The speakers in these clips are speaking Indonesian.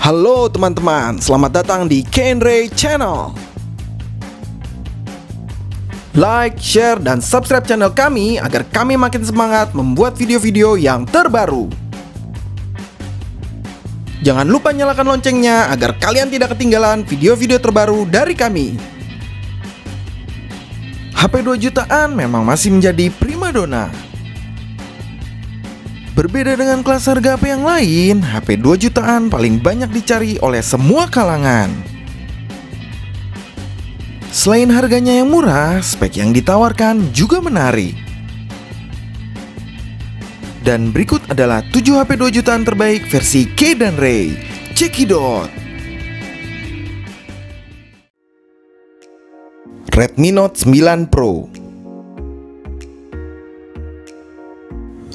Halo teman-teman, selamat datang di Kenray Channel. Like, share, dan subscribe channel kami agar kami makin semangat membuat video-video yang terbaru. Jangan lupa nyalakan loncengnya agar kalian tidak ketinggalan video-video terbaru dari kami. HP 2 jutaan memang masih menjadi primadona. Berbeda dengan kelas harga HP yang lain, HP 2 jutaan paling banyak dicari oleh semua kalangan. Selain harganya yang murah, spek yang ditawarkan juga menarik. Dan berikut adalah 7 HP 2 jutaan terbaik versi K dan Ray. Cekidot. Redmi Note 9 Pro.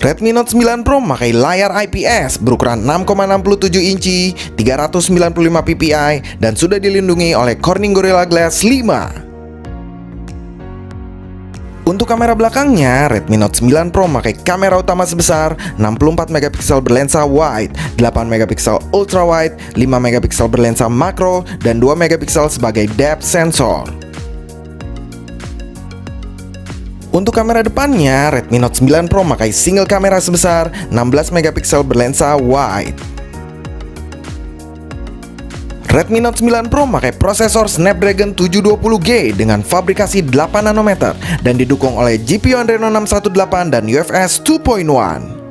Redmi Note 9 Pro memakai layar IPS berukuran 6,67 inci, 395 ppi, dan sudah dilindungi oleh Corning Gorilla Glass 5. Untuk kamera belakangnya, Redmi Note 9 Pro memakai kamera utama sebesar 64 megapiksel berlensa wide, 8 megapiksel ultra wide, 5 megapiksel berlensa makro, dan 2 megapiksel sebagai depth sensor. Untuk kamera depannya, Redmi Note 9 Pro memakai single kamera sebesar 16 megapiksel berlensa wide. Redmi Note 9 Pro memakai prosesor Snapdragon 720G dengan fabrikasi 8 nanometer dan didukung oleh GPU Adreno 618 dan UFS 2.1.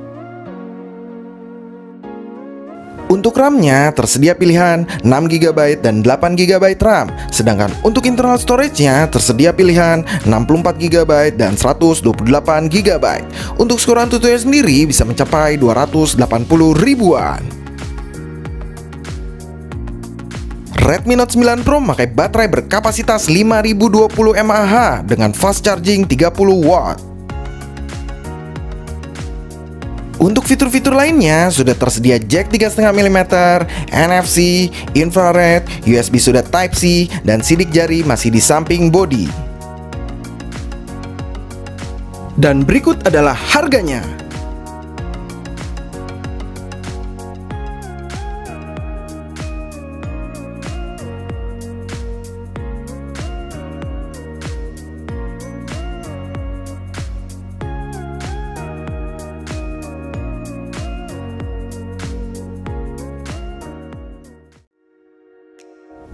Untuk RAM-nya tersedia pilihan 6GB dan 8GB RAM, sedangkan untuk internal storage-nya tersedia pilihan 64GB dan 128GB. Untuk skor AnTuTu sendiri bisa mencapai 280 ribuan. Redmi Note 9 Pro memakai baterai berkapasitas 5020 mAh dengan fast charging 30W. Untuk fitur-fitur lainnya sudah tersedia jack 3,5 mm, NFC, infrared, USB sudah Type-C, dan sidik jari masih di samping bodi. Dan berikut adalah harganya.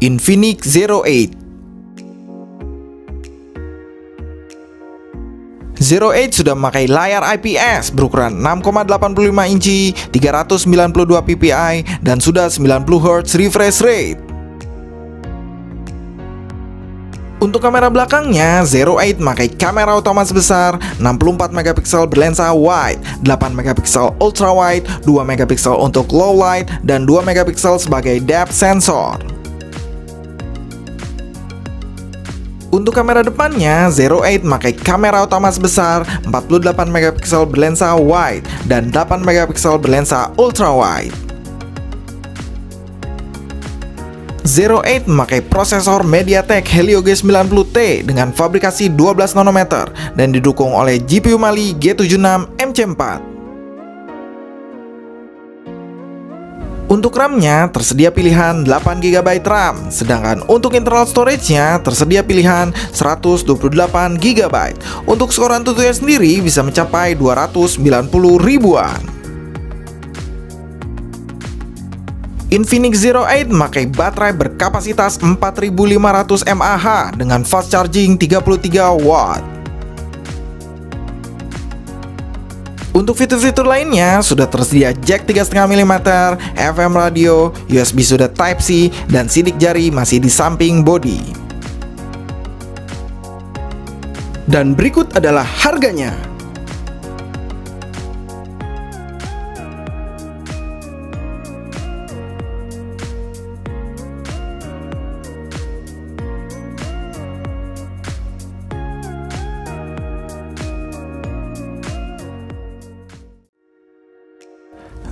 Infinix Zero 8. Zero 8 sudah memakai layar IPS berukuran 6,85 inci, 392 ppi, dan sudah 90Hz refresh rate. Untuk kamera belakangnya, Zero 8 memakai kamera utama sebesar 64 megapiksel berlensa wide, 8 megapiksel ultra wide, 2 megapiksel untuk low light, dan 2 megapiksel sebagai depth sensor. Untuk kamera depannya, Zero 8 memakai kamera utama sebesar 48 megapiksel berlensa wide dan 8 megapiksel berlensa ultra wide. Zero 8 memakai prosesor MediaTek Helio G90T dengan fabrikasi 12 nanometer dan didukung oleh GPU Mali G76 MC4. Untuk RAM-nya tersedia pilihan 8GB RAM, sedangkan untuk internal storage-nya tersedia pilihan 128GB. Untuk skor AnTuTu sendiri bisa mencapai 290 ribuan. Infinix Zero 8 memakai baterai berkapasitas 4500 mAh dengan fast charging 33W. Untuk fitur-fitur lainnya sudah tersedia jack 3,5 mm, FM radio, USB sudah Type-C, dan sidik jari masih di samping bodi. Dan berikut adalah harganya.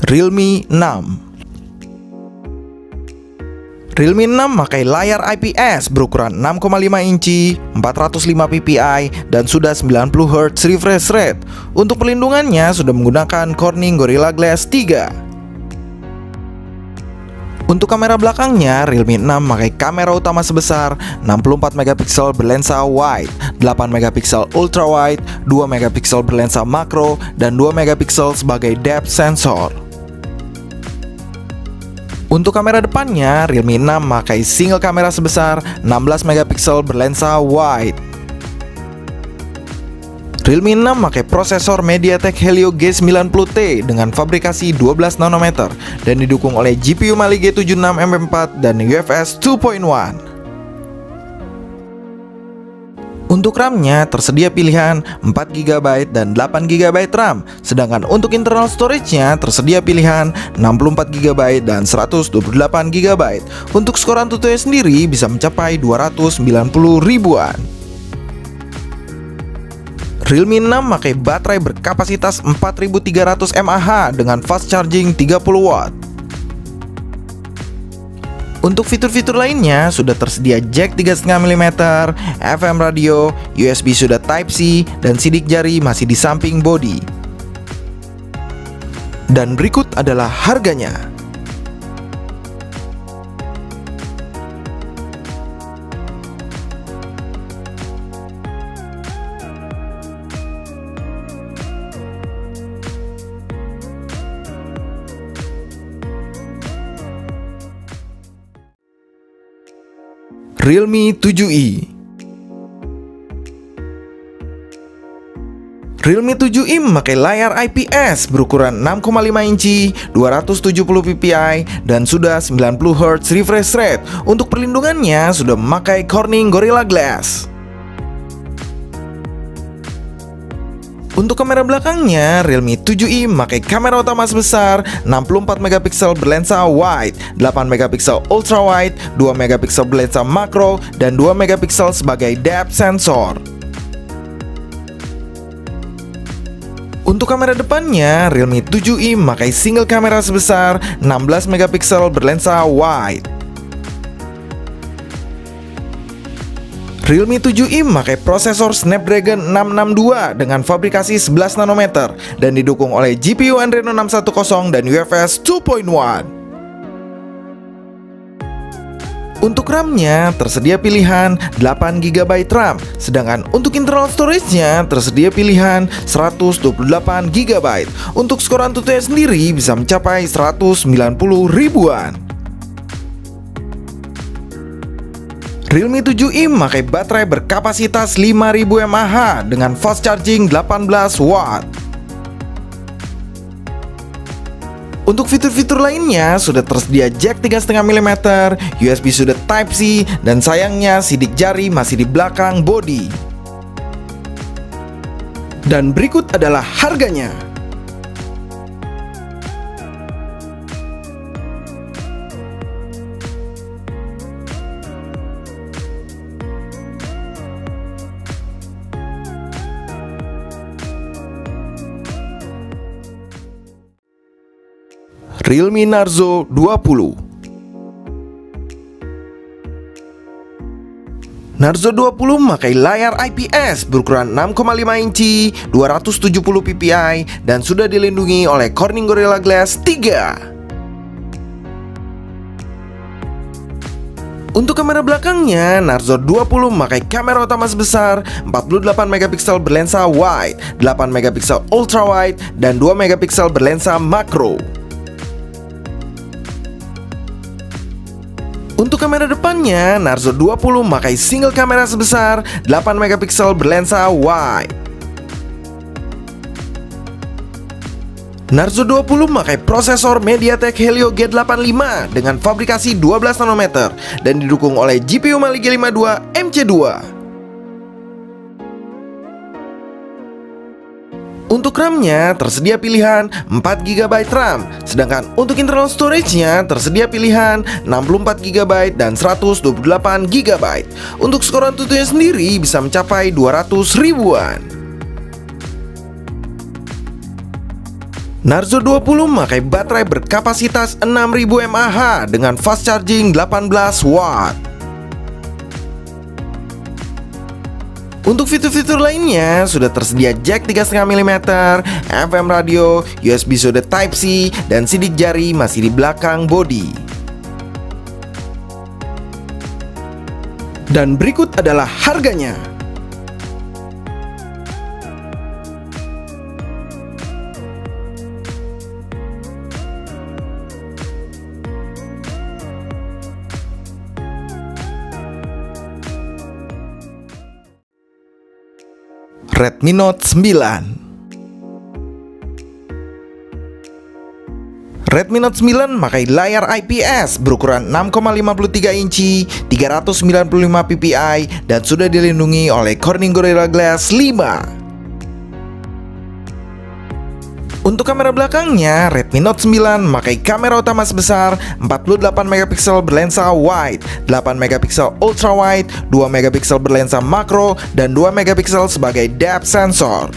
Realme 6. Realme 6 memakai layar IPS berukuran 6,5 inci, 405 ppi, dan sudah 90Hz refresh rate. Untuk perlindungannya sudah menggunakan Corning Gorilla Glass 3. Untuk kamera belakangnya, Realme 6 memakai kamera utama sebesar 64 megapiksel berlensa wide, 8 megapiksel ultra wide, 2 megapiksel berlensa makro, dan 2 megapiksel sebagai depth sensor. Untuk kamera depannya, Realme 6 memakai single kamera sebesar 16 megapiksel berlensa wide. Realme 6 memakai prosesor MediaTek Helio G90T dengan fabrikasi 12 nanometer dan didukung oleh GPU Mali G76 MP4 dan UFS 2.1. Untuk RAM-nya tersedia pilihan 4GB dan 8GB RAM, sedangkan untuk internal storage-nya tersedia pilihan 64GB dan 128GB. Untuk skor AnTuTu sendiri bisa mencapai 290 ribuan. Realme 6 memakai baterai berkapasitas 4300 mAh dengan fast charging 30 watt. Untuk fitur-fitur lainnya sudah tersedia jack 3,5 mm, FM radio, USB sudah Type-C, dan sidik jari masih di samping bodi. Dan berikut adalah harganya. Realme 7i. Realme 7i memakai layar IPS berukuran 6,5 inci, 270 ppi, dan sudah 90 Hz refresh rate. Untuk perlindungannya sudah memakai Corning Gorilla Glass. Untuk kamera belakangnya, Realme 7i memakai kamera utama sebesar 64 megapiksel berlensa wide, 8 megapiksel ultra wide, 2 megapiksel berlensa makro, dan 2 megapiksel sebagai depth sensor. Untuk kamera depannya, Realme 7i memakai single kamera sebesar 16 megapiksel berlensa wide. Realme 7i memakai prosesor Snapdragon 662 dengan fabrikasi 11 nanometer dan didukung oleh GPU Adreno 610 dan UFS 2.1. Untuk RAM-nya tersedia pilihan 8GB RAM, sedangkan untuk internal storage-nya tersedia pilihan 128GB. Untuk skor AnTuTu sendiri bisa mencapai 190 ribuan. Realme 7i memakai baterai berkapasitas 5000 mAh dengan fast charging 18 watt. Untuk fitur-fitur lainnya sudah tersedia jack 3,5 mm, USB sudah Type-C, dan sayangnya sidik jari masih di belakang bodi. Dan berikut adalah harganya. Realme Narzo 20. Narzo 20 memakai layar IPS berukuran 6,5 inci, 270 ppi, dan sudah dilindungi oleh Corning Gorilla Glass 3. Untuk kamera belakangnya, Narzo 20 memakai kamera utama sebesar 48 megapiksel berlensa wide, 8 megapiksel ultra wide, dan 2 megapiksel berlensa makro. Untuk kamera depannya, Narzo 20 memakai single kamera sebesar 8 megapiksel berlensa wide. Narzo 20 memakai prosesor MediaTek Helio G85 dengan fabrikasi 12 nanometer dan didukung oleh GPU Mali G52 MC2. Untuk RAM-nya tersedia pilihan 4GB RAM, sedangkan untuk internal storage-nya tersedia pilihan 64GB dan 128GB. Untuk skor AnTuTu sendiri bisa mencapai 200 ribuan. Narzo 20 memakai baterai berkapasitas 6000 mAh dengan fast charging 18 watt. Untuk fitur-fitur lainnya sudah tersedia jack 3,5 mm, FM radio, USB sudah Type-C, dan sidik jari masih di belakang bodi. Dan berikut adalah harganya. Redmi Note 9. Redmi Note 9 memakai layar IPS berukuran 6,53 inci, 395 ppi, dan sudah dilindungi oleh Corning Gorilla Glass 5. Untuk kamera belakangnya, Redmi Note 9 memakai kamera utama sebesar 48 megapiksel berlensa wide, 8 megapiksel ultra wide, 2 megapiksel berlensa makro, dan 2 megapiksel sebagai depth sensor.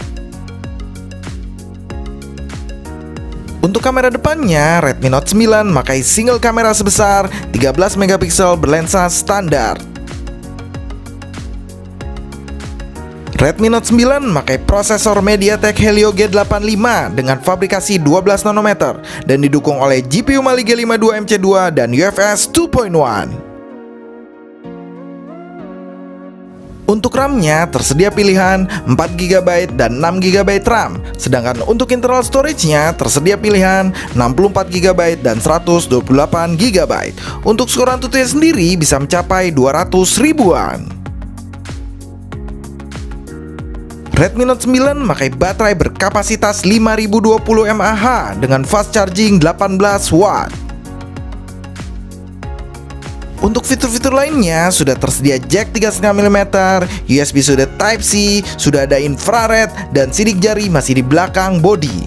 Untuk kamera depannya, Redmi Note 9 memakai single kamera sebesar 13 megapiksel berlensa standar. Redmi Note 9 memakai prosesor MediaTek Helio G85 dengan fabrikasi 12 nanometer dan didukung oleh GPU Mali G52 MC2 dan UFS 2.1. Untuk RAM-nya tersedia pilihan 4GB dan 6GB RAM, sedangkan untuk internal storage-nya tersedia pilihan 64GB dan 128GB. Untuk skor AnTuTu sendiri bisa mencapai 200 ribuan. Redmi Note 9 memakai baterai berkapasitas 5020 mAh dengan fast charging 18 watt. Untuk fitur-fitur lainnya sudah tersedia jack 3,5 mm, USB sudah Type-C, sudah ada infrared, dan sidik jari masih di belakang bodi.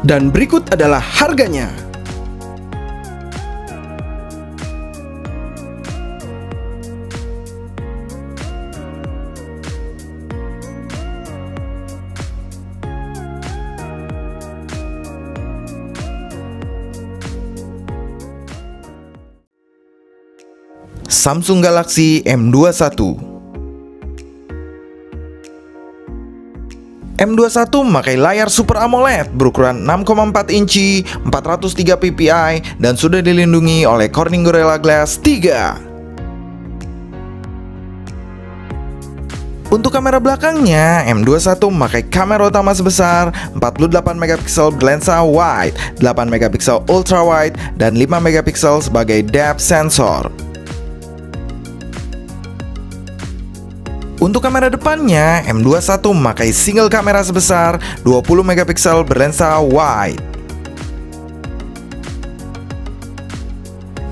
Dan berikut adalah harganya. Samsung Galaxy M21. M21 memakai layar Super AMOLED berukuran 6,4 inci, 403 ppi, dan sudah dilindungi oleh Corning Gorilla Glass 3. Untuk kamera belakangnya, M21 memakai kamera utama sebesar 48 megapiksel berlensa wide, 8 megapiksel ultra wide, dan 5 megapiksel sebagai depth sensor. Untuk kamera depannya, M21 memakai single kamera sebesar 20 megapiksel berlensa wide.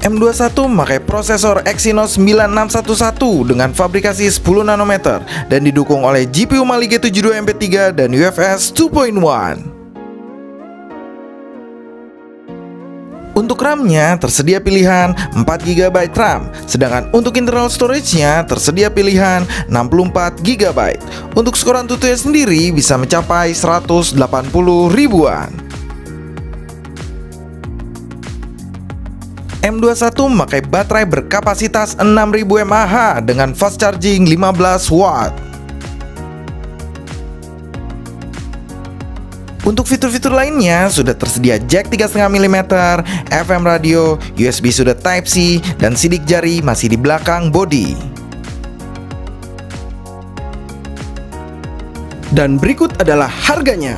M21 memakai prosesor Exynos 9611 dengan fabrikasi 10 nanometer dan didukung oleh GPU Mali G72 MP3 dan UFS 2.1. Untuk RAM-nya tersedia pilihan 4GB RAM, sedangkan untuk internal storage-nya tersedia pilihan 64GB. Untuk skor AnTuTu sendiri bisa mencapai 180 ribuan. M21 memakai baterai berkapasitas 6000 mAh dengan fast charging 15 watt. Untuk fitur-fitur lainnya sudah tersedia jack 3,5 mm, FM radio, USB sudah Type-C, dan sidik jari masih di belakang bodi. Dan berikut adalah harganya.